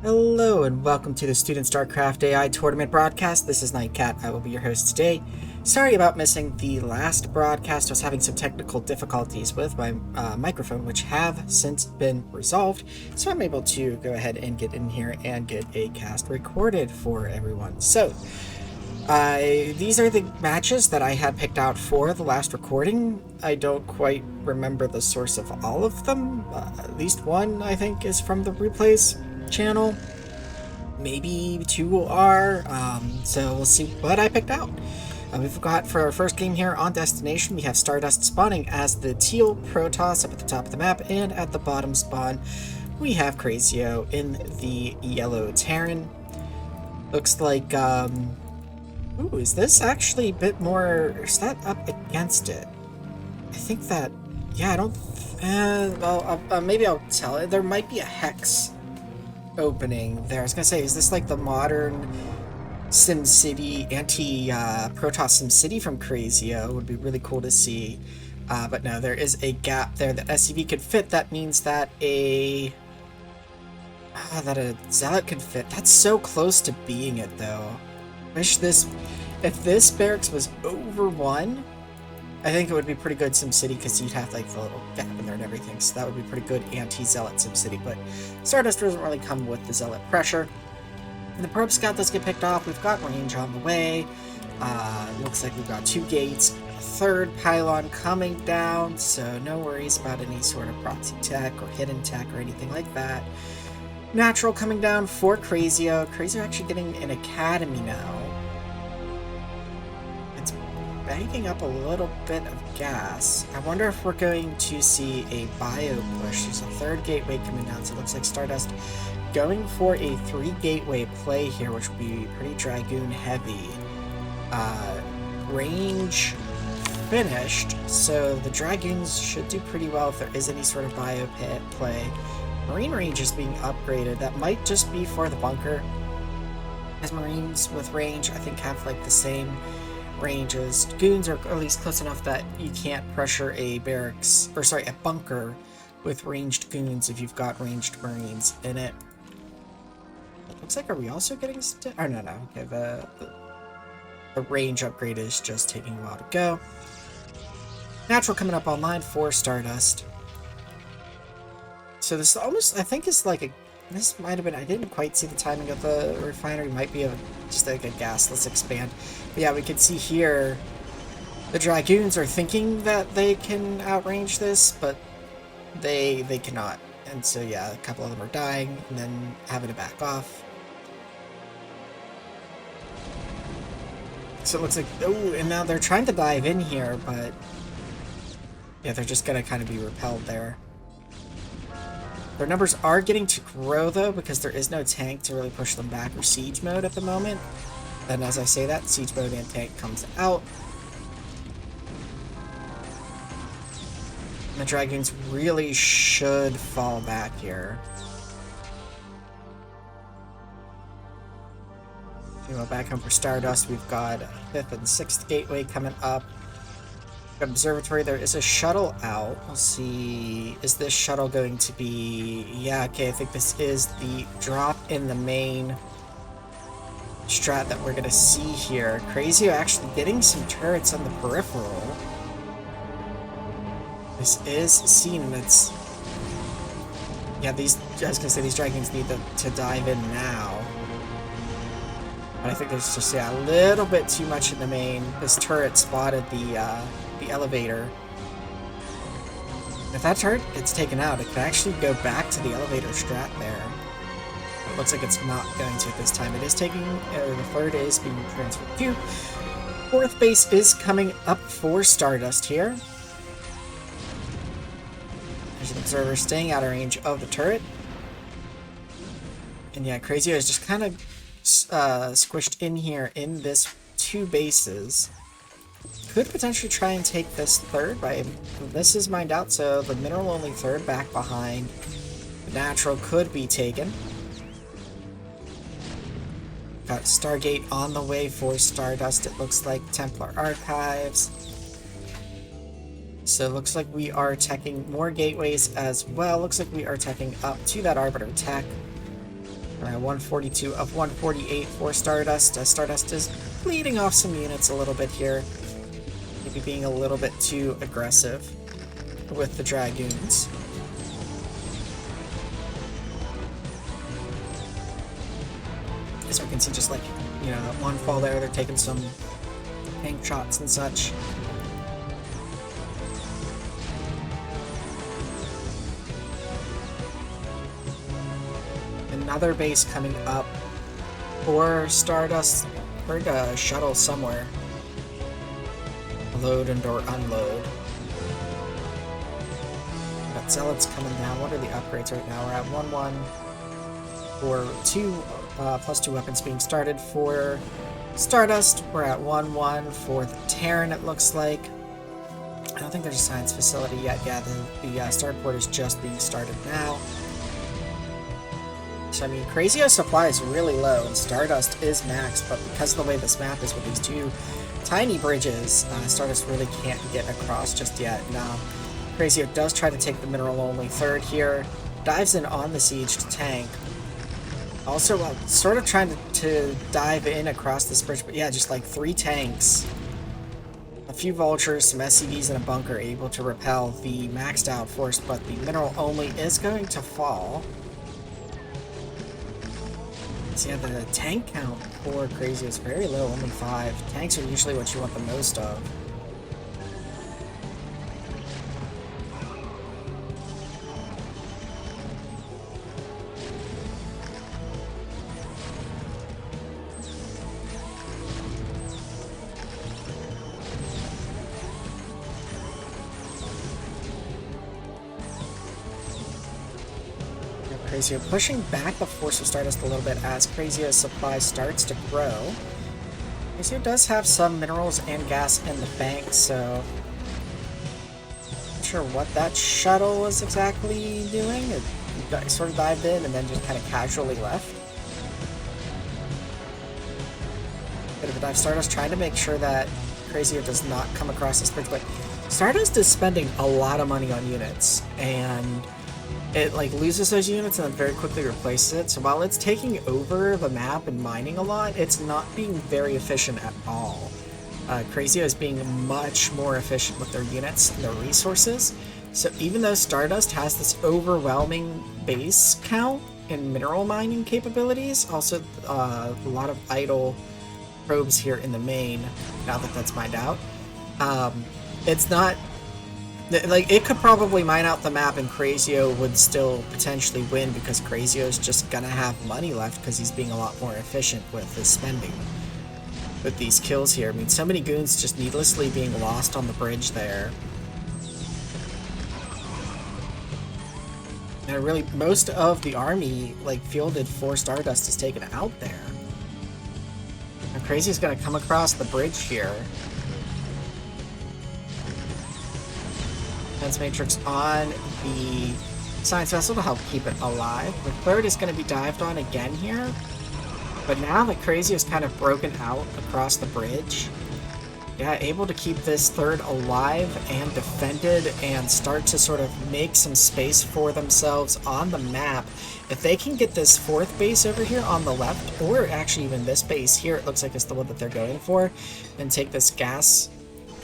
Hello and welcome to the Student StarCraft AI Tournament broadcast. This is Nightcat. I will be your host today. Sorry about missing the last broadcast. I was having some technical difficulties with my microphone, which have since been resolved. So I'm able to go ahead and get in here and get a cast recorded for everyone. So these are the matches that I had picked out for the last recording. I don't quite remember the source of all of them. At least one, I think, is from the replays channel. Maybe two are. So we'll see what I picked out. We've got for our first game here on Destination, we have Stardust spawning as the teal Protoss up at the top of the map, and at the bottom spawn, we have Crazio in the yellow Terran. Looks like, ooh, is this actually a bit more, is that up against it? I think that, yeah, I don't, maybe I'll tell it. There might be a Hex opening there. I was gonna say, is this like the modern SimCity, anti-Protoss SimCity from Crazio? Would be really cool to see. But no, there is a gap there that SCV could fit. That means that a Zealot could fit. That's so close to being it, though. Wish this, if this barracks was over one, I think it would be pretty good SimCity, because you'd have like the little gap in there and everything, so that would be pretty good anti-Zealot SimCity, but Stardust doesn't really come with the Zealot pressure. And the Probe Scout does get picked off. We've got range on the way. Looks like we've got two gates, a third pylon coming down, so no worries about any sort of proxy tech or hidden tech or anything like that. Natural coming down for Crazio. Crazio actually getting an academy now. Banking up a little bit of gas. I wonder if we're going to see a bio push. There's a third gateway coming down, so it looks like Stardust going for a 3-gateway play here, which will be pretty Dragoon heavy. Range finished, so the Dragoons should do pretty well if there is any sort of bio pit play. Marine range is being upgraded. That might just be for the bunker, as Marines with range I think have like the same ranges. Goons are at least close enough that you can't pressure a barracks, or sorry, a bunker with ranged goons if you've got ranged Marines in it. Looks like, are we also getting oh no, okay, the range upgrade is just taking a while to go. Natural coming up online for Stardust. So this almost, I think, is like a, this might have been, I didn't quite see the timing of the refinery, might be just like a gasless expand. But yeah, we can see here the Dragoons are thinking that they can outrange this, but they cannot. And so yeah, a couple of them are dying and then having to back off. So it looks like, oh, and now they're trying to dive in here, but yeah, they're just gonna kind of be repelled there. Their numbers are getting to grow, though, because there is no tank to really push them back, or siege mode at the moment. And as I say that, siege mode and tank comes out. And the Dragoons really should fall back here. Back home for Stardust, we've got 5th and 6th gateway coming up. Observatory, there is a shuttle out. We'll see, is this shuttle going to be, yeah, okay, I think this is the drop in the main strat that we're gonna see here. Crazio actually getting some turrets on the peripheral. This is seen, and it's, yeah, these, I was gonna say, these Dragons need to dive in now. But I think there's just, yeah, a little bit too much in the main. This turret spotted the elevator. If that turret gets taken out, it could actually go back to the elevator strat there. It looks like it's not going to this time. It is taking, the third is being transferred to. 4th base is coming up for Stardust here. There's an observer staying out of range of the turret. And yeah, Crazio is just kind of squished in here in this 2 bases. Could potentially try and take this third, but this is mined out, so the mineral only third back behind. The natural could be taken. Got Stargate on the way for Stardust, it looks like. Templar Archives. So it looks like we are teching more gateways as well. Looks like we are teching up to that Arbiter tech. 142 of 148 for Stardust. Stardust is bleeding off some units a little bit here. Maybe being a little bit too aggressive with the Dragoons. As we can see, just like, you know, that one fall there, they're taking some tank shots and such. Another base coming up for Stardust. Heard a shuttle somewhere. Load and or unload. Got Zealots coming down. What are the upgrades right now? We're at 1-1 for 2 +2 weapons being started for Stardust. We're at 1-1 for the Terran, it looks like. I don't think there's a science facility yet. Yeah, the starport is just being started now. So, I mean, Crazio's supply is really low, and Stardust is maxed, but because of the way this map is with these two tiny bridges, Stardust really can't get across just yet. Now, Crazio does try to take the mineral-only third here, dives in on the siege to tank. Also, sort of trying to dive in across this bridge, but yeah, just like 3 tanks, a few vultures, some SCVs, and a bunker able to repel the maxed out force, but the mineral-only is going to fall. So yeah, the tank count for Crazy is very low, only 5. Tanks are usually what you want the most of. Crazio pushing back the force of Stardust a little bit as Crazio's supply starts to grow. Crazio does have some minerals and gas in the bank, so not sure what that shuttle was exactly doing. It sort of dived in and then just kind of casually left. Bit of a dive. Stardust trying to make sure that Crazio does not come across this bridge, but Stardust is spending a lot of money on units, and it like loses those units and then very quickly replaces it. So while it's taking over the map and mining a lot, it's not being very efficient at all. Crazio is being much more efficient with their units and their resources. So even though Stardust has this overwhelming base count and mineral mining capabilities, also a lot of idle probes here in the main, now that that's mined out, it's not... Like, it could probably mine out the map and Crazio would still potentially win because Crazio's just gonna have money left because he's being a lot more efficient with his spending with these kills here. I mean, so many goons just needlessly being lost on the bridge there. And really, most of the army, like, fielded for Stardust is taken out there. And Crazio's gonna come across the bridge here. Defense Matrix on the Science Vessel to help keep it alive. The third is going to be dived on again here. But now that Crazy is kind of broken out across the bridge, yeah, able to keep this third alive and defended and start to sort of make some space for themselves on the map. If they can get this fourth base over here on the left, or actually even this base here, it looks like it's the one that they're going for, and take this gas,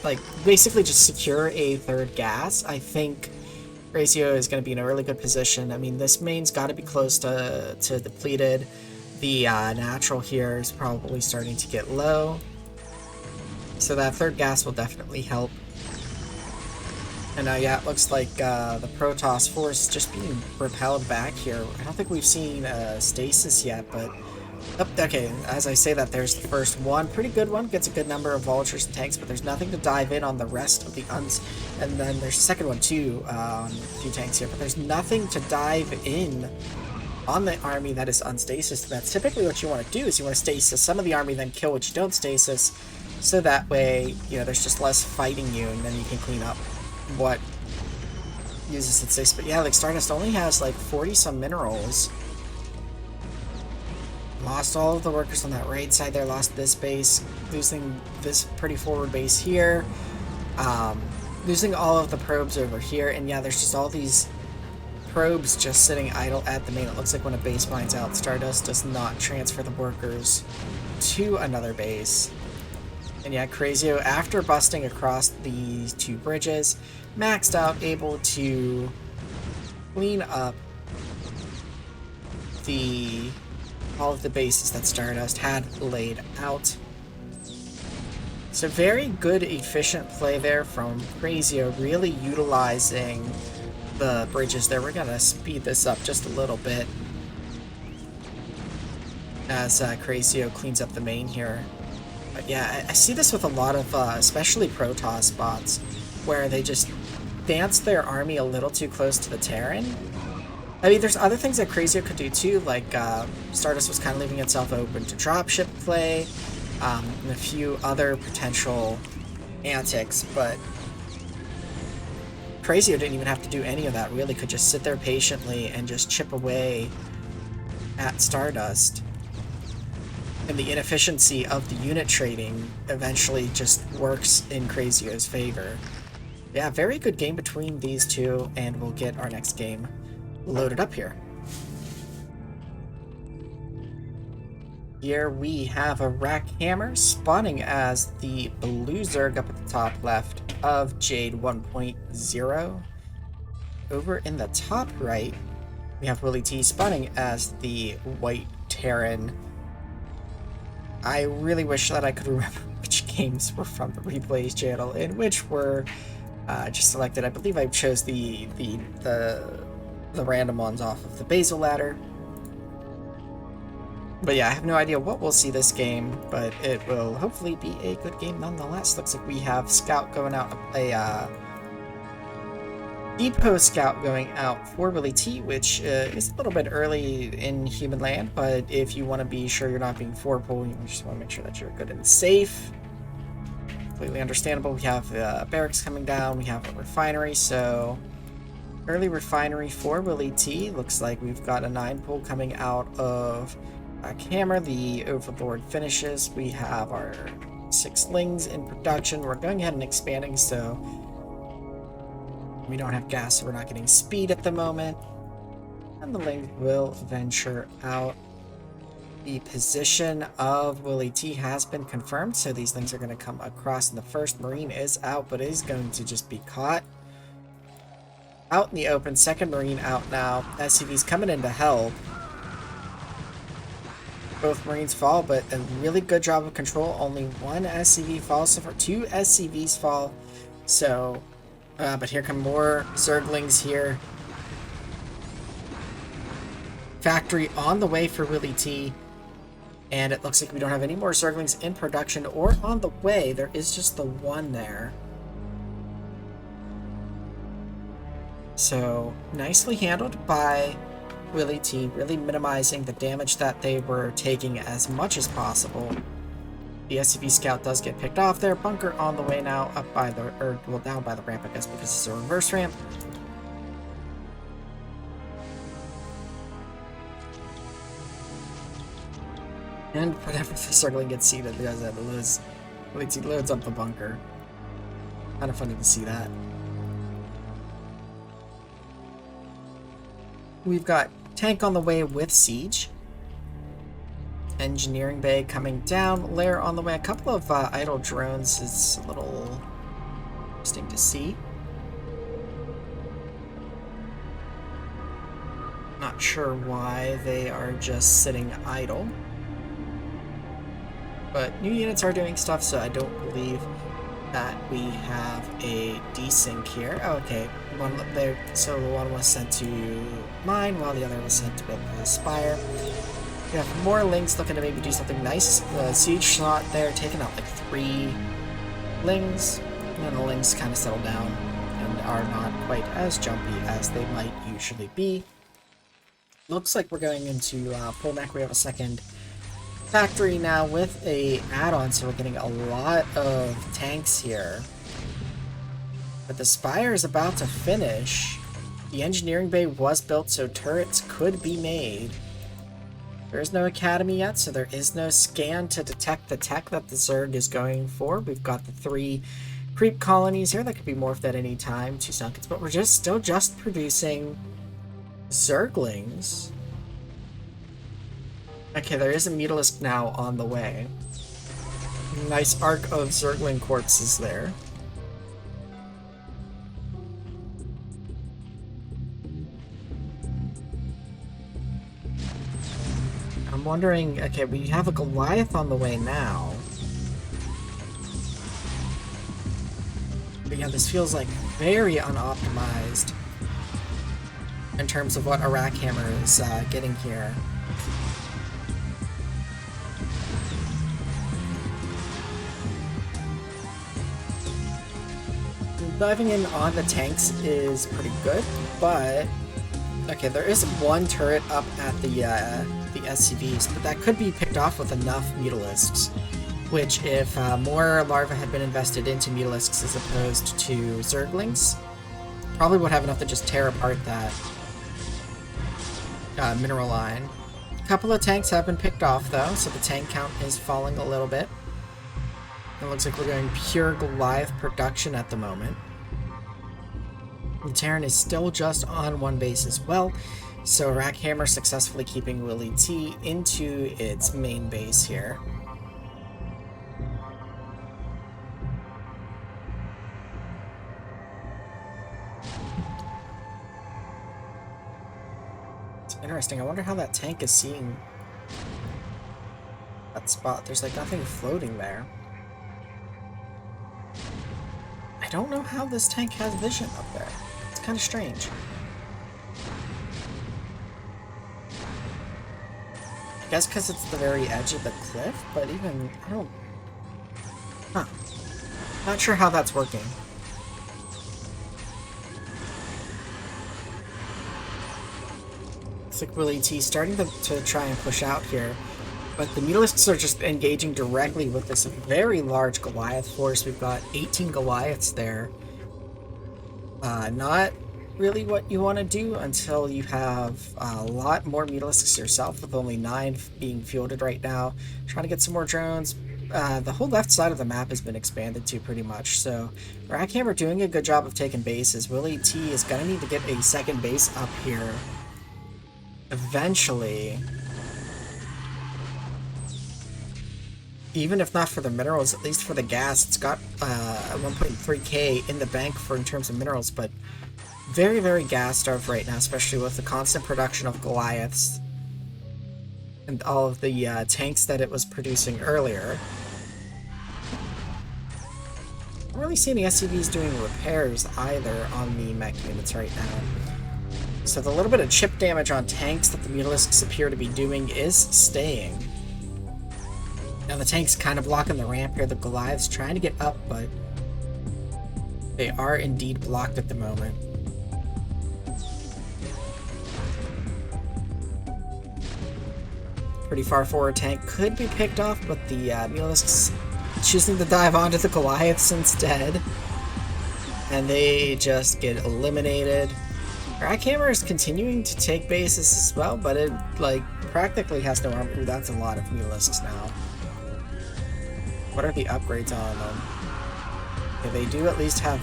like, basically just secure a third gas, I think Crazio is going to be in a really good position. I mean, this main's got to be close to depleted. The natural here is probably starting to get low. So that third gas will definitely help. And yeah, it looks like the Protoss force just being repelled back here. I don't think we've seen stasis yet, but... Oh, okay, as I say that, there's the first one. Pretty good one. Gets a good number of vultures and tanks, but there's nothing to dive in on the rest of the uns. And then there's the second one, too, on a few tanks here. But there's nothing to dive in on the army that is unstasis. That's typically what you want to do, is you want to stasis some of the army, then kill what you don't stasis. So that way, you know, there's just less fighting you, and then you can clean up what uses its stasis. But yeah, like, Stardust only has, like, 40-some minerals. Lost all of the workers on that right side there, lost this base, losing this pretty forward base here, losing all of the probes over here, and yeah, there's just all these probes just sitting idle at the main. It looks like when a base mines out, Stardust does not transfer the workers to another base. And yeah, Crazio, after busting across these two bridges, maxed out, able to clean up all of the bases that Stardust had laid out. So very good, efficient play there from Crazio, really utilizing the bridges there. We're gonna speed this up just a little bit as Crazio cleans up the main here. But yeah, I see this with a lot of, especially Protoss bots, where they just dance their army a little too close to the Terran. I mean, there's other things that Crazio could do too, like Stardust was kind of leaving itself open to dropship play, and a few other potential antics, but Crazio didn't even have to do any of that, really. Could just sit there patiently and just chip away at Stardust. And the inefficiency of the unit trading eventually just works in Crazio's favor. Yeah, very good game between these two, and we'll get our next game loaded up here. Here we have a Rack Hammer spawning as the blue Zerg up at the top left of Jade 1.0. Over in the top right, we have Willie T spawning as the white Terran. I really wish that I could remember which games were from the replays channel and which were just selected. I believe I chose the random ones off of the Basil ladder. But yeah, I have no idea what we'll see this game, but it will hopefully be a good game nonetheless. Looks like we have Scout going out, a Depot Scout going out for Willie T, which is a little bit early in human land, but if you want to be sure you're not being four-pull, you just want to make sure that you're good and safe. Completely understandable. We have barracks coming down, we have a refinery, so early refinery for Willie T. Looks like we've got a 9-pull coming out of Hammer. The Overlord finishes. We have our 6 Lings in production. We're going ahead and expanding, so we don't have gas, so we're not getting speed at the moment. And the Lings will venture out. The position of Willie T has been confirmed, so these Lings are going to come across, and the first Marine is out, but is going to just be caught out in the open. Second Marine out now. SCV's coming in to help. Both Marines fall, but a really good job of control. Only one SCV falls so far. 2 SCVs fall. So, but here come more Zerglings here. Factory on the way for Willie T. And it looks like we don't have any more Zerglings in production or on the way. There is just the one there. So, nicely handled by Willie T, really minimizing the damage that they were taking as much as possible. The SCV Scout does get picked off there. Bunker on the way now, up by the, or well, down by the ramp, I guess, because it's a reverse ramp. And whenever the Zergling gets seated, it does that. Willie T loads up the bunker. Kind of funny to see that. We've got tank on the way with siege. Engineering bay coming down. Lair on the way. A couple of idle drones is a little interesting to see. Not sure why they are just sitting idle. But new units are doing stuff, so I don't believe that we have a desync here. Oh, okay, one there. So one was sent to mine, while the other was sent to the Spire. We have more Lings looking to maybe do something nice. The siege slot there, taking out like 3 Lings, and then the Lings kind of settle down and are not quite as jumpy as they might usually be. Looks like we're going into pullback. We have a second factory now with a add-on, so we're getting a lot of tanks here. But the Spire is about to finish. The engineering bay was built so turrets could be made. There is no academy yet, so there is no scan to detect the tech that the Zerg is going for. We've got the 3 creep colonies here that could be morphed at any time to Sunkets, but we're still just producing Zerglings? Okay, there is a Mutalisk now on the way. Nice arc of Zergling corpses there. I'm wondering, okay, we have a Goliath on the way now. But yeah, this feels like very unoptimized in terms of what a Rack Hammer is getting here. Diving in on the tanks is pretty good, but okay, there is one turret up at the SCVs, but that could be picked off with enough Mutalisks, which if more larvae had been invested into Mutalisks as opposed to Zerglings, probably would have enough to just tear apart that mineral line. A couple of tanks have been picked off though, so the tank count is falling a little bit. It looks like we're doing pure Goliath production at the moment. The Terran is still just on one base as well, so Rack Hammer successfully keeping Willie T into its main base here. It's interesting. I wonder how that tank is seeing that spot. There's like nothing floating there. I don't know how this tank has vision up there. It's kind of strange. I guess because it's the very edge of the cliff, but even, I don't... Huh. Not sure how that's working. Looks like Willie T starting to try and push out here. But the Mutalisks are just engaging directly with this very large Goliath force. We've got 18 Goliaths there. Not really what you want to do until you have a lot more Mutalisks yourself, with only 9 being fielded right now. Trying to get some more drones. The whole left side of the map has been expanded to pretty much, so Rack Hammer doing a good job of taking bases. Willie T is going to need to get a second base up here eventually. Even if not for the minerals, at least for the gas. It's got 1.3k in the bank for in terms of minerals, but very, very gas starved right now, especially with the constant production of Goliaths and all of the tanks that it was producing earlier. I don't really see any SCVs doing repairs either on the mech units right now. So the little bit of chip damage on tanks that the Mutalisks appear to be doing is staying. Now the tank's kind of blocking the ramp here. The Goliath's trying to get up, but they are indeed blocked at the moment. Pretty far forward tank could be picked off, but the Mutalisks choosing to dive onto the Goliaths instead. And they just get eliminated. Rack Hammer is continuing to take bases as well, but it like practically has no armor. Ooh, that's a lot of Mutalisks now. What are the upgrades on them? Yeah, they do at least have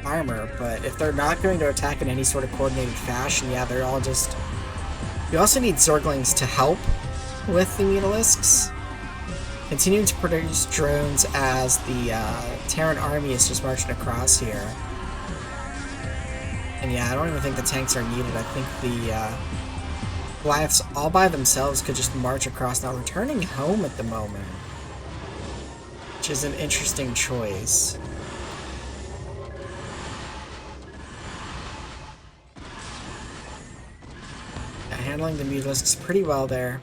armor, but if they're not going to attack in any sort of coordinated fashion, yeah, they're all just... You also need Zerglings to help with the Mutalisks. Continuing to produce drones as the Terran army is just marching across here. And yeah, I don't even think the tanks are needed. I think the Goliaths all by themselves could just march across. Now returning home at the moment, which is an interesting choice. Yeah, handling the Mutalisks pretty well there.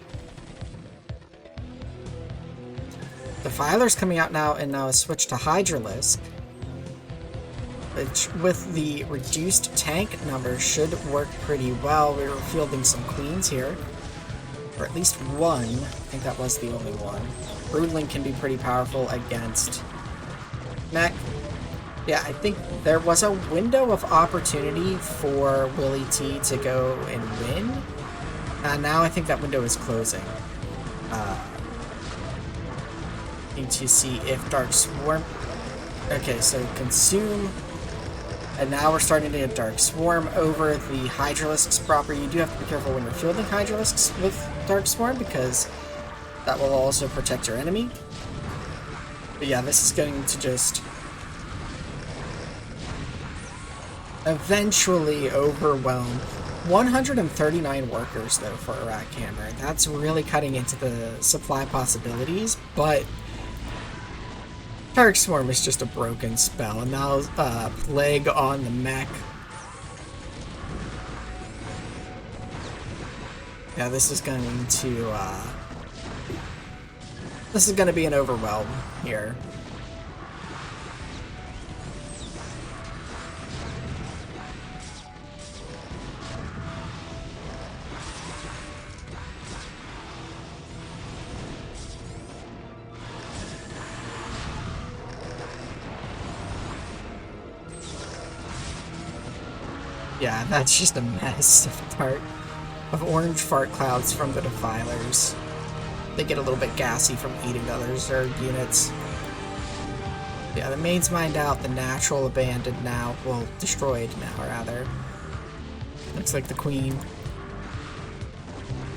The Filer's coming out now, and now a switch to Hydralisk, which with the reduced tank number should work pretty well. We were fielding some Queens here, or at least one. I think that was the only one. Broodling can be pretty powerful against mech. Yeah, I think there was a window of opportunity for Willie T to go and win. Now I think that window is closing. Need to see if Dark Swarm... Okay, so consume And now we're starting to get Dark Swarm over the Hydralisks proper. You do have to be careful when you're fielding Hydralisks with Dark Swarm, because that will also protect your enemy. But yeah, this is going to just eventually overwhelm. 139 workers, though, for a Rack Hammer. That's really cutting into the supply possibilities, but Dark Swarm is just a broken spell, and now Plague on the mech. Yeah, this is going to be an overwhelm here. Yeah, that's just a mess of orange fart clouds from the Defilers. They get a little bit gassy from eating others or units. Yeah, the main's mined out, the natural abandoned now. Well, destroyed now, rather. Looks like the Queen.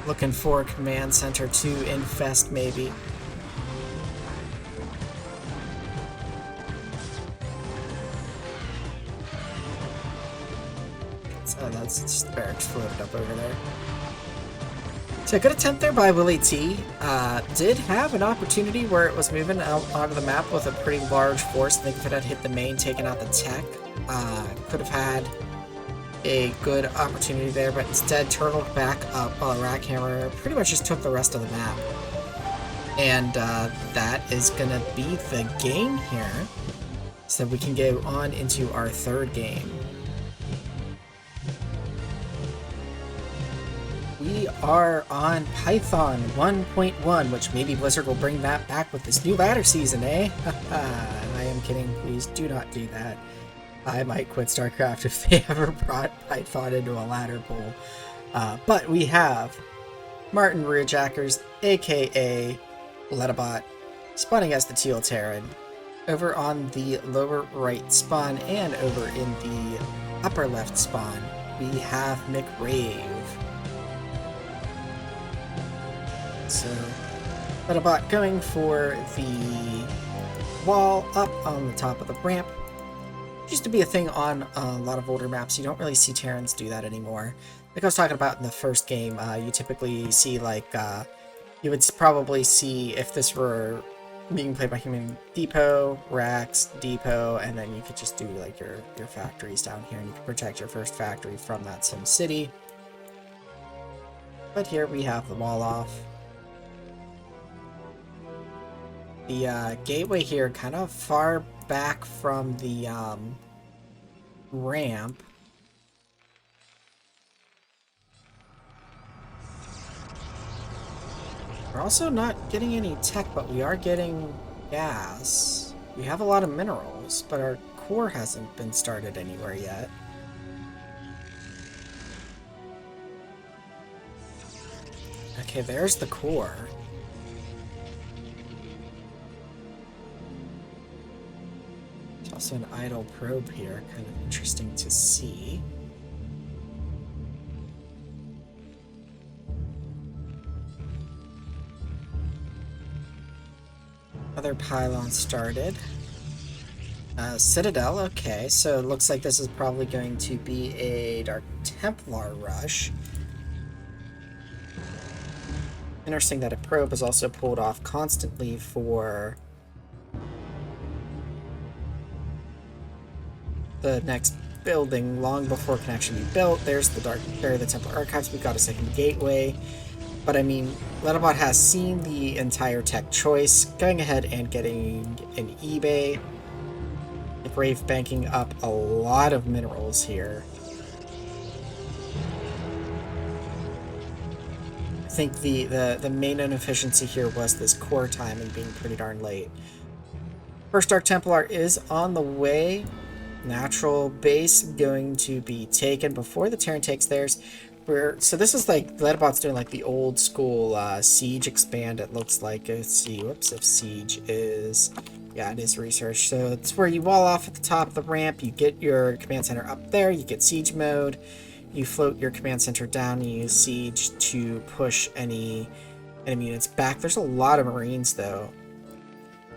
Looking for a command center to infest, maybe. Oh, that's just the barracks floated up over there. So a good attempt there by Willie T. Did have an opportunity where it was moving out onto the map with a pretty large force. I think if it had hit the main, taken out the tech, could have had a good opportunity there, but instead turtled back up while Rack Hammer pretty much just took the rest of the map. And that is going to be the game here, so we can go on into our third game. We are on Python 1.1, which maybe Blizzard will bring that back with this new ladder season, eh? I am kidding. Please do not do that. I might quit StarCraft if they ever brought Python into a ladder pool. But we have Martin Rearjackers, aka Lettabot, spawning as the Teal Terran, over on the lower right spawn, and over in the upper left spawn, we have McRave. So, Lettabot going for the wall up on the top of the ramp. Used to be a thing on a lot of older maps. You don't really see Terrans do that anymore. Like I was talking about in the first game, you typically see, like, you would probably see, if this were being played by Human Depot, Racks, Depot, and then you could just do, like, your factories down here, and you can protect your first factory from that Sim City. But here we have the wall off. The gateway here kind of far back from the ramp. We're also not getting any tech, but we are getting gas. We have a lot of minerals, but our core hasn't been started anywhere yet. Okay, there's the core. Also an idle probe here, kind of interesting to see. Other pylon started. Citadel, okay, so it looks like this is probably going to be a Dark Templar rush. Interesting that a probe is also pulled off constantly for the next building long before it can actually be built. There's the Templar Archives. We've got a second gateway. But I mean, Lettabot has seen the entire tech choice, going ahead and getting an eBay. Brave banking up a lot of minerals here. I think the main inefficiency here was this core timing being pretty darn late. First Dark Templar is on the way. Natural base going to be taken before the Terran takes theirs. So this is like, Lettabot's doing like the old school siege expand, it looks like. Let's see, whoops, if siege is Yeah, it is research. So it's where you wall off at the top of the ramp, you get your command center up there, you get siege mode, you float your command center down, and you use siege to push any enemy units back. There's a lot of Marines, though.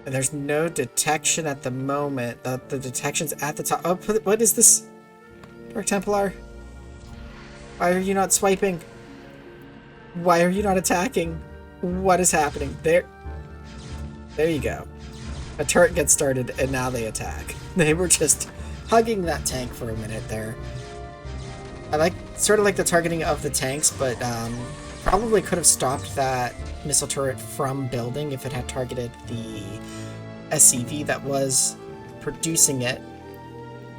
And there's no detection at the moment. The detection's at the top. Oh, what is this? Dark Templar? Why are you not swiping? Why are you not attacking? What is happening? There you go. A turret gets started, and now they attack. They were just hugging that tank for a minute there. I sort of like the targeting of the tanks, but probably could have stopped that missile turret from building if it had targeted the SCV that was producing it.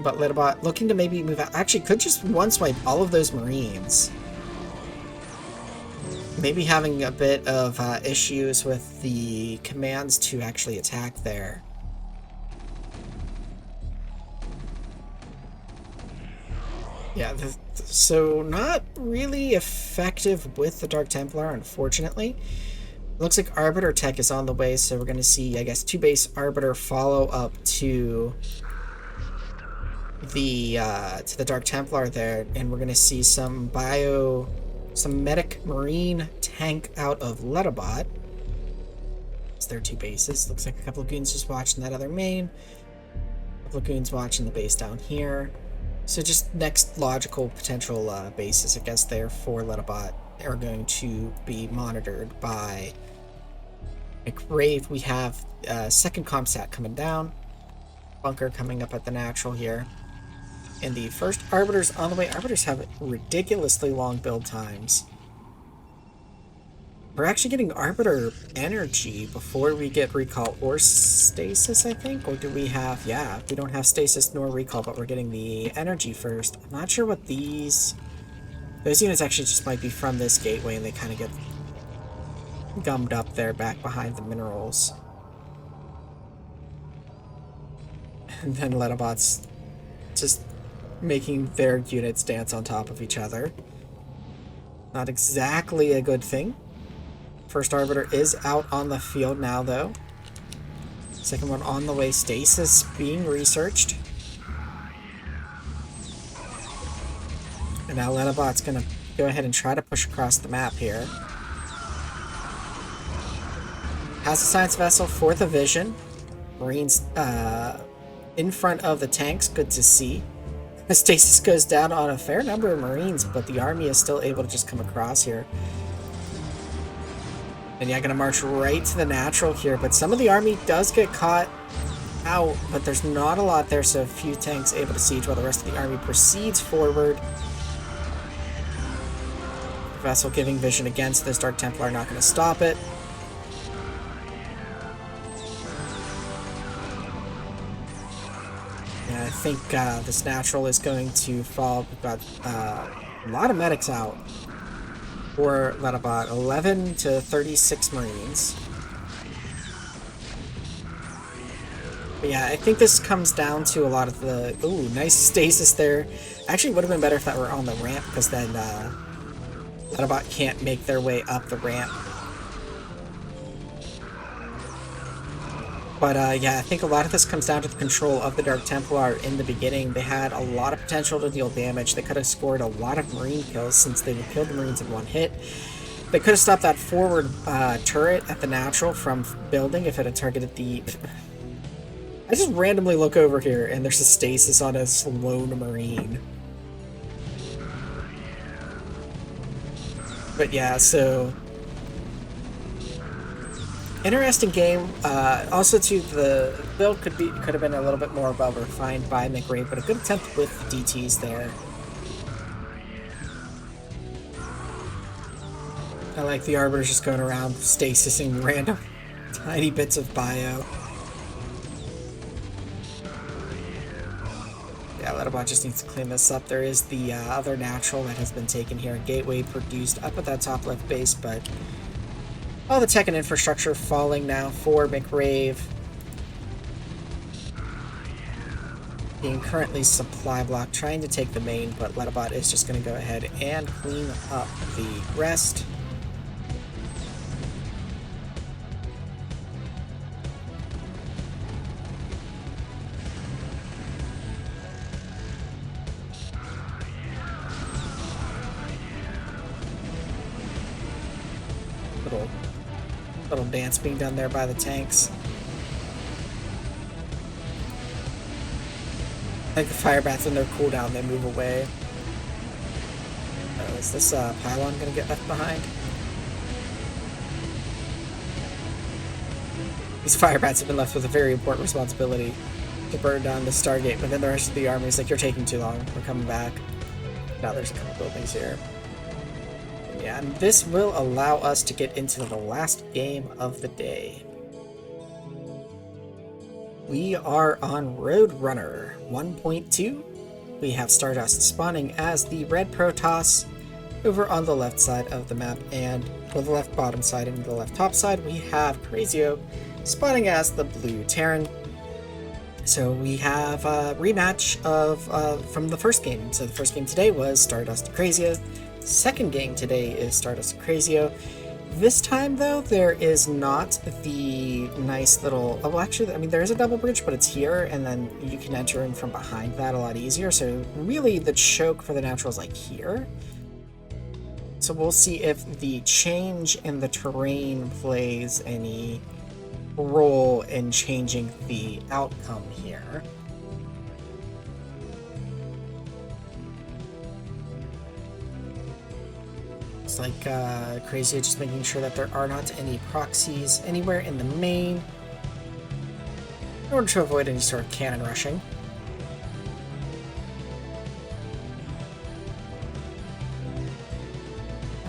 But Littlebot looking to maybe move out. Actually, could just one-swipe all of those Marines. Maybe having a bit of issues with the commands to actually attack there. Yeah, so not really effective with the Dark Templar, unfortunately. Looks like Arbiter Tech is on the way, so we're going to see, I guess, 2-base Arbiter follow up to the Dark Templar there, and we're going to see some medic marine tank out of Lettabot. It's their 2 bases. Looks like a couple of goons just watching that other main. A couple of goons watching the base down here. So just next logical potential bases, I guess, there for Lettabot are going to be monitored by McRave. We have second comsat coming down. Bunker coming up at the natural here. And the first Arbiter's on the way. Arbiters have ridiculously long build times. We're actually getting Arbiter energy before we get recall or stasis, I think? Or do we have... Yeah, we don't have stasis nor recall, but we're getting the energy first. I'm not sure what these... Those units actually just might be from this gateway, and they kind of get gummed up there back behind the minerals. And then Lettabot's just making their units dance on top of each other. Not exactly a good thing. First Arbiter is out on the field now, though. Second one on the way. Stasis being researched. And now Lettabot's going to go ahead and try to push across the map here. Has a science vessel for the vision. Marines in front of the tanks. Good to see. Stasis goes down on a fair number of Marines, but the army is still able to just come across here. And yeah, gonna march right to the natural here, but some of the army does get caught out, but there's not a lot there, so a few tanks able to siege while the rest of the army proceeds forward. Vessel giving vision against this Dark Templar, not gonna stop it. And I think this natural is going to fall. We've got a lot of medics out for Lettabot. 11 to 36 Marines. But yeah, I think this comes down to a lot of the... Ooh, nice stasis there. Actually, would have been better if that were on the ramp, because then Lettabot can't make their way up the ramp. But yeah, I think a lot of this comes down to the control of the Dark Templar in the beginning. They had a lot of potential to deal damage. They could have scored a lot of Marine kills since they would kill the Marines in one hit. They could have stopped that forward turret at the natural from building if it had targeted the... I just randomly look over here and there's a stasis on a lone Marine. But yeah, so... Interesting game. Also, too, the build could have been a little bit more well refined by McRave, but a good attempt with the DTs there. I like the Arbiters just going around stasising random tiny bits of bio. Yeah, Lettabot just needs to clean this up. There is the other natural that has been taken here. Gateway produced up at that top left base, but all the tech and infrastructure falling now for McRave. Being currently supply block, trying to take the main, but Lettabot is just going to go ahead and clean up the rest. Little dance being done there by the tanks. I think the fire bats in their cooldown, they move away. Oh, is this pylon gonna get left behind? These fire bats have been left with a very important responsibility to burn down the Stargate, but then the rest of the army is like, you're taking too long, we're coming back. Now there's a couple buildings here. Yeah, and this will allow us to get into the last game of the day. We are on Roadrunner 1.2. We have Stardust spawning as the red Protoss over on the left side of the map, and on the left bottom side and the left top side we have Crazio spawning as the blue Terran. So we have a rematch of from the first game. So the first game today was Stardust and Crazio. Second game today is Stardust and Crazio. This time though, there is not the nice little, oh well, actually, I mean there is a double bridge, but it's here, and then you can enter in from behind that a lot easier. So really the choke for the natural is like here. So we'll see if the change in the terrain plays any role in changing the outcome here. It's like Crazy just making sure that there are not any proxies anywhere in the main in order to avoid any sort of cannon rushing.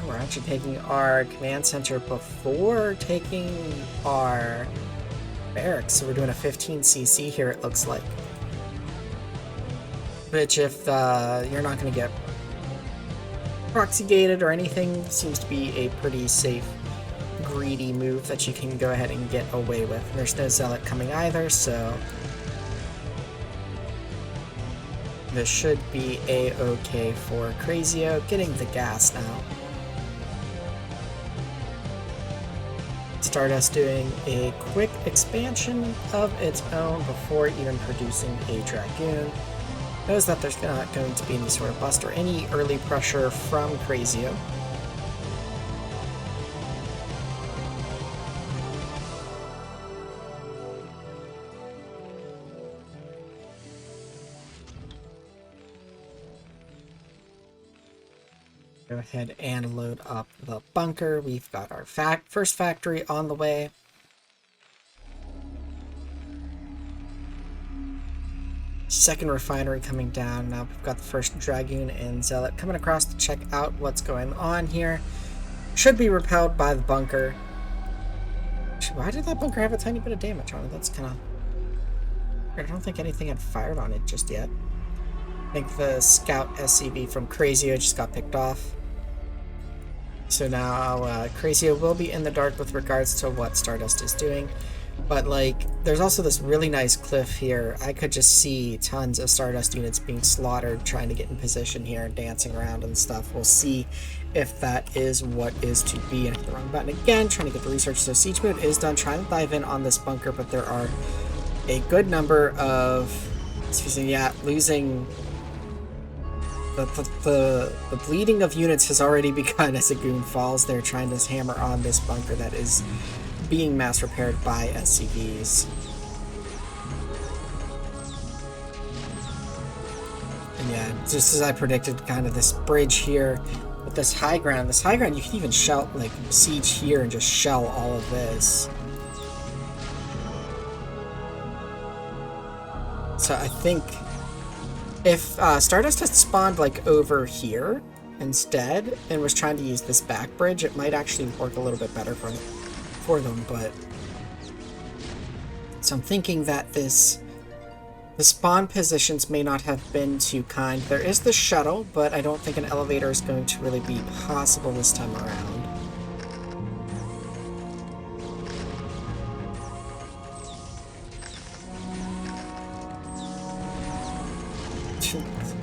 We're actually taking our command center before taking our barracks, so we're doing a 15cc here, it looks like. Which, if you're not going to get proxy gated or anything, seems to be a pretty safe, greedy move that you can go ahead and get away with. And there's no zealot coming either, so this should be a-okay for Crazio, getting the gas now. Stardust doing a quick expansion of its own before even producing a Dragoon. Knows that there's not going to be any sort of bust or any early pressure from Crazio. Go ahead and load up the bunker. We've got our first factory on the way. Second refinery coming down. Now we've got the first Dragoon and Zealot coming across to check out what's going on here. Should be repelled by the bunker. Why did that bunker have a tiny bit of damage on it? That's kind of... I don't think anything had fired on it just yet. I think the scout SCV from Crazio just got picked off. So now Crazio will be in the dark with regards to what Stardust is doing. But, like, there's also this really nice cliff here. I could just see tons of Stardust units being slaughtered, trying to get in position here and dancing around and stuff. We'll see if that is what is to be. I hit the wrong button again, trying to get the research. So siege mode is done. Trying to dive in on this bunker, but there are a good number of... Excuse me, yeah, losing... The bleeding of units has already begun as a goon falls. They're trying to hammer on this bunker that is being mass repaired by SCVs. And yeah, just as I predicted, kind of this bridge here with this high ground. This high ground, you can even shell, like, siege here and just shell all of this. So I think if Stardust had spawned, like, over here instead and was trying to use this back bridge, it might actually work a little bit better for them, but... So I'm thinking that the spawn positions may not have been too kind. There is the shuttle, but I don't think an elevator is going to really be possible this time around.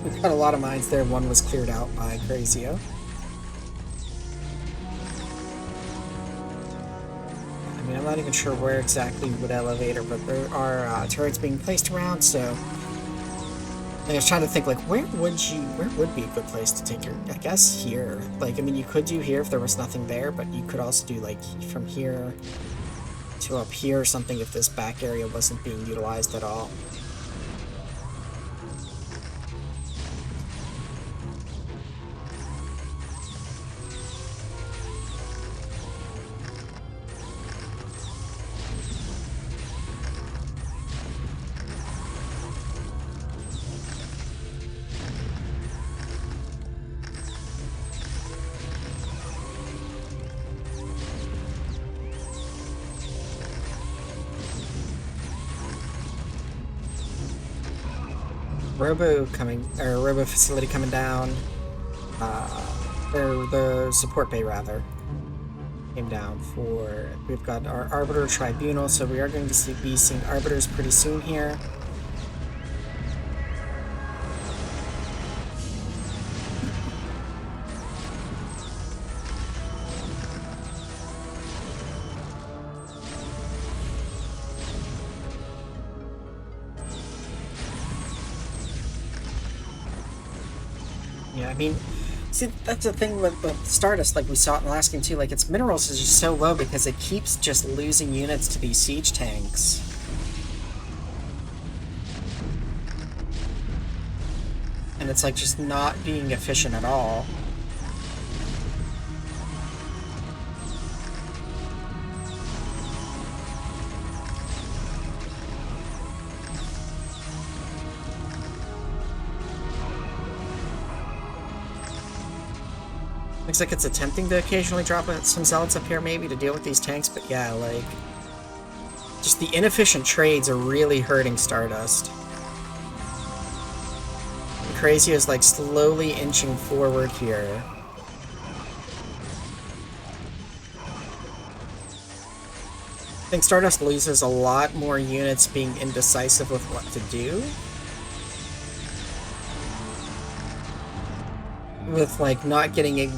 We've got a lot of mines there. One was cleared out by Crazio. I mean, I'm not even sure where exactly with elevator, but there are turrets being placed around, so I was trying to think, like, where would be a good place to take your, I guess here. Like, I mean, you could do here if there was nothing there, but you could also do, like, from here to up here or something if this back area wasn't being utilized at all. Robo facility coming down, or the support bay rather, came down for, we've got our Arbiter Tribunal, so we are going to be seeing Arbiters pretty soon here. Yeah, I mean, see, that's the thing with Stardust, like we saw it in the last game too, like its minerals is just so low because it keeps just losing units to these siege tanks. And it's like just not being efficient at all. Looks like it's attempting to occasionally drop some zealots up here maybe to deal with these tanks, but yeah, like, just the inefficient trades are really hurting Stardust. And Crazy is like slowly inching forward here. I think Stardust loses a lot more units being indecisive with what to do. With like not getting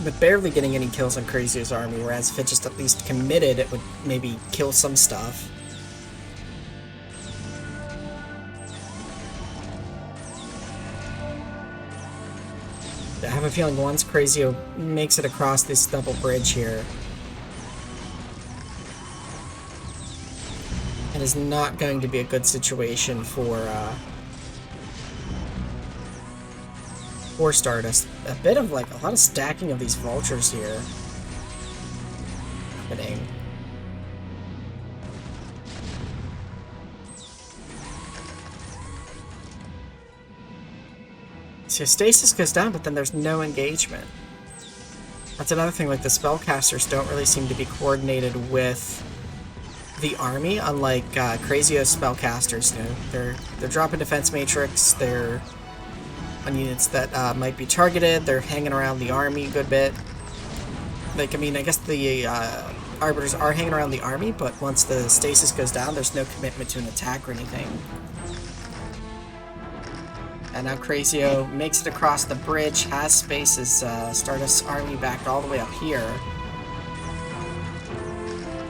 with barely getting any kills on Crazier's army, whereas if it just at least committed, it would maybe kill some stuff. I have a feeling once Crazio makes it across this double bridge here, it is not going to be a good situation for Stardust. A bit of like a lot of stacking of these vultures here happening. So stasis goes down, but then there's no engagement. That's another thing, like the spellcasters don't really seem to be coordinated with the army, unlike Crazio's spellcasters. You know, they're dropping defense matrix, they're on units that might be targeted, they're hanging around the army a good bit. Like, I mean, I guess the Arbiters are hanging around the army, but once the stasis goes down, there's no commitment to an attack or anything. And now Crazio makes it across the bridge, has spaces, Stardust's army backed all the way up here.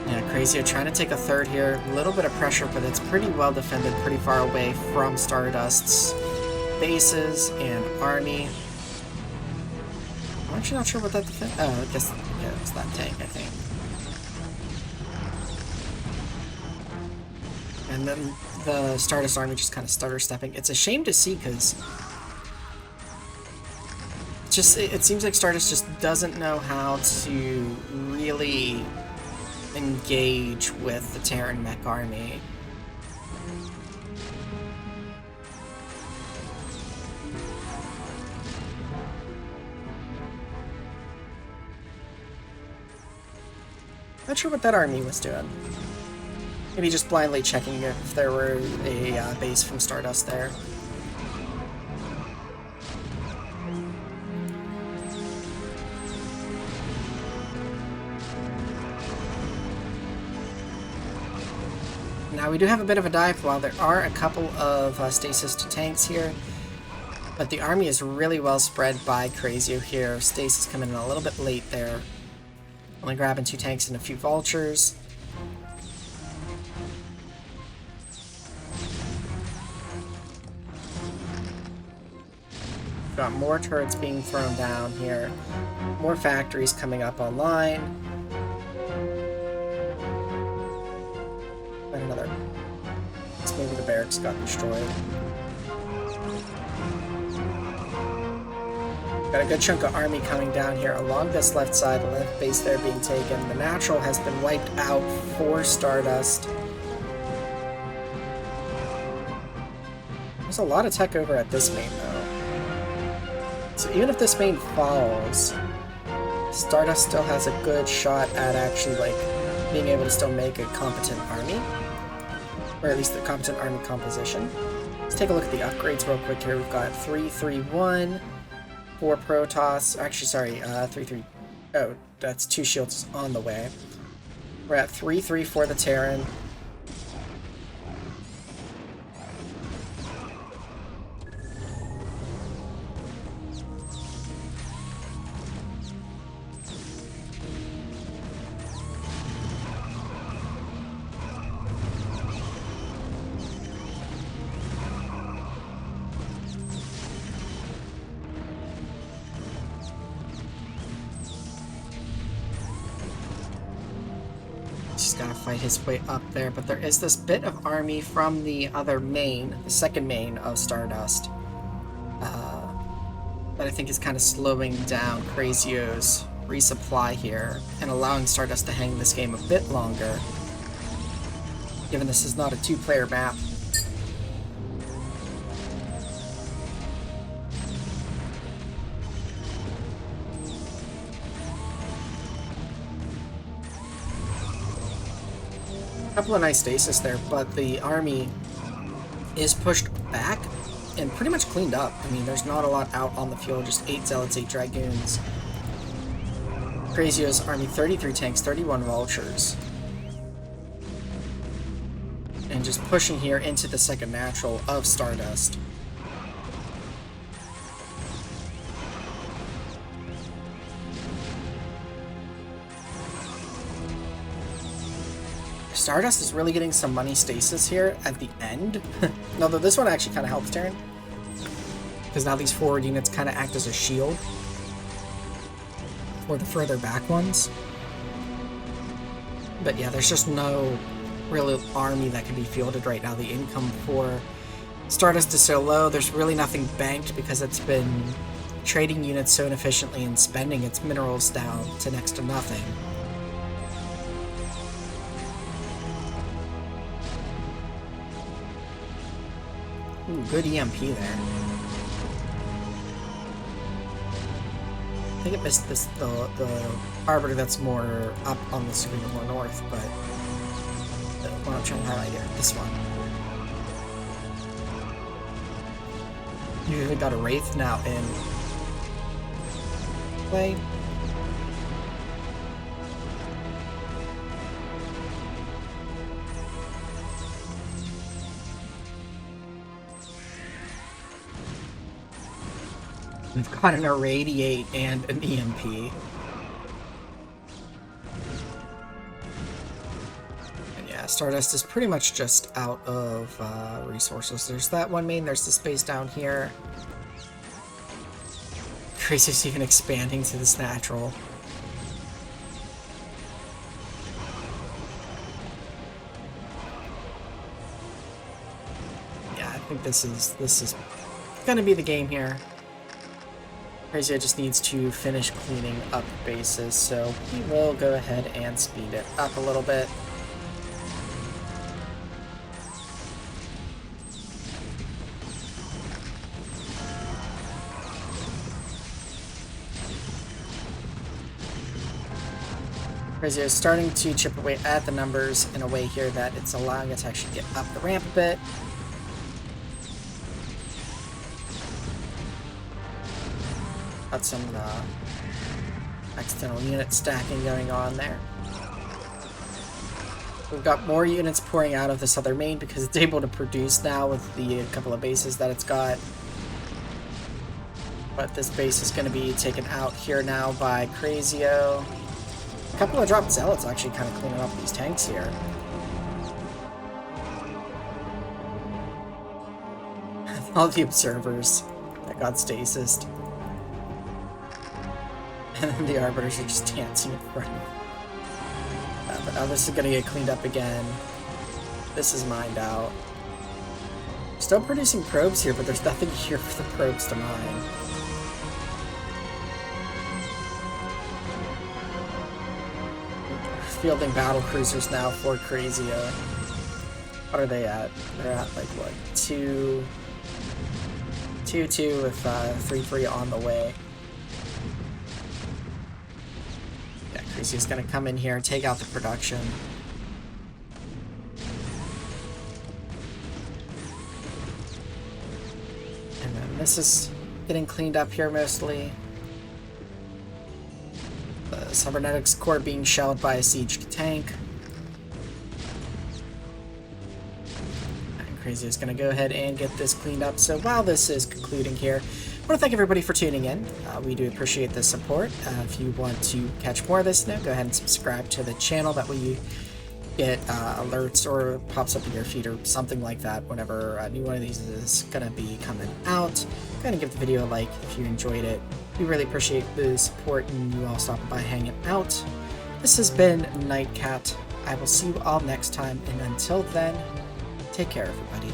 Yeah, Crazio trying to take a third here, a little bit of pressure, but it's pretty well defended, pretty far away from Stardust's bases and army. I'm actually not sure what that defense. Oh, I guess yeah, it was that tank, I think. And then the Stardust army just kind of stutter stepping. It's a shame to see because it seems like Stardust just doesn't know how to really engage with the Terran mech army. Not sure what that army was doing. Maybe just blindly checking if there were a base from Stardust there. Now we do have a bit of a dive while there are a couple of stasis to tanks here, but the army is really well spread by Crazio here. Stasis coming in a little bit late there. Only grabbing 2 tanks and a few vultures. Got more turrets being thrown down here. More factories coming up online. And another. Maybe the barracks got destroyed. Got a good chunk of army coming down here along this left side, the left base there being taken. The natural has been wiped out for Stardust. There's a lot of tech over at this main, though. So even if this main falls, Stardust still has a good shot at actually, like, being able to still make a competent army. Or at least the competent army composition. Let's take a look at the upgrades real quick here. We've got 3-3-1 for Protoss. Actually, sorry, 3-3. Oh, that's 2 shields on the way. We're at 3-3 for the Terran. He's got to fight his way up there, but there is this bit of army from the other main, the second main of Stardust, that I think is kind of slowing down Crazio's resupply here and allowing Stardust to hang this game a bit longer, given this is not a 2-player map. Couple of nice stasis there, but the army is pushed back and pretty much cleaned up. I mean, there's not a lot out on the field, just 8 Zealots, 8 Dragoons. Crazio's army, 33 tanks, 31 vultures. And just pushing here into the second natural of Stardust. Stardust is really getting some money stasis here at the end. Although this one actually kind of helps Terran, because now these forward units kind of act as a shield for the further back ones. But yeah, there's just no real army that can be fielded right now. The income for Stardust is so low, there's really nothing banked because it's been trading units so inefficiently and spending its minerals down to next to nothing. Ooh, good EMP there. I think it missed this the Arbiter that's more up on the screen, more north, but the one I'm trying to highlight here, this one. You even got a Wraith now in play. We've got an Irradiate and an EMP. And yeah, Stardust is pretty much just out of resources. There's that one main, there's the space down here. Crazy's even expanding to this natural. Yeah, I think this is gonna be the game here. Crazy just needs to finish cleaning up bases, so he will go ahead and speed it up a little bit. Crazy is starting to chip away at the numbers in a way here that it's allowing it to actually get up the ramp a bit. Got some external unit stacking going on there. We've got more units pouring out of this other main because it's able to produce now with the couple of bases that it's got. But this base is going to be taken out here now by Crazio. A couple of dropped Zealots actually kind of cleaning up these tanks here. All the observers. I got stasis. And the Arbiters are just dancing in front of me. But now this is gonna get cleaned up again. This is mined out. Still producing probes here, but there's nothing here for the probes to mine. Fielding battle cruisers now for Crazia. What are they at? They're at like what? 2-2 with 3-3 on the way. Yeah, Crazia's gonna come in here and take out the production. And then this is getting cleaned up here mostly. The cybernetics core being shelled by a siege tank. And Crazy is going to go ahead and get this cleaned up. So while this is concluding here, I want to thank everybody for tuning in. We do appreciate the support. If you want to catch more of this, go ahead and subscribe to the channel. That way you get alerts or pops up in your feed or something like that whenever a new one of these is going to be coming out. Go ahead and give the video a like if you enjoyed it. We really appreciate the support and you all stopping by hanging out. This has been Nightcat. I will see you all next time, and until then, take care, everybody.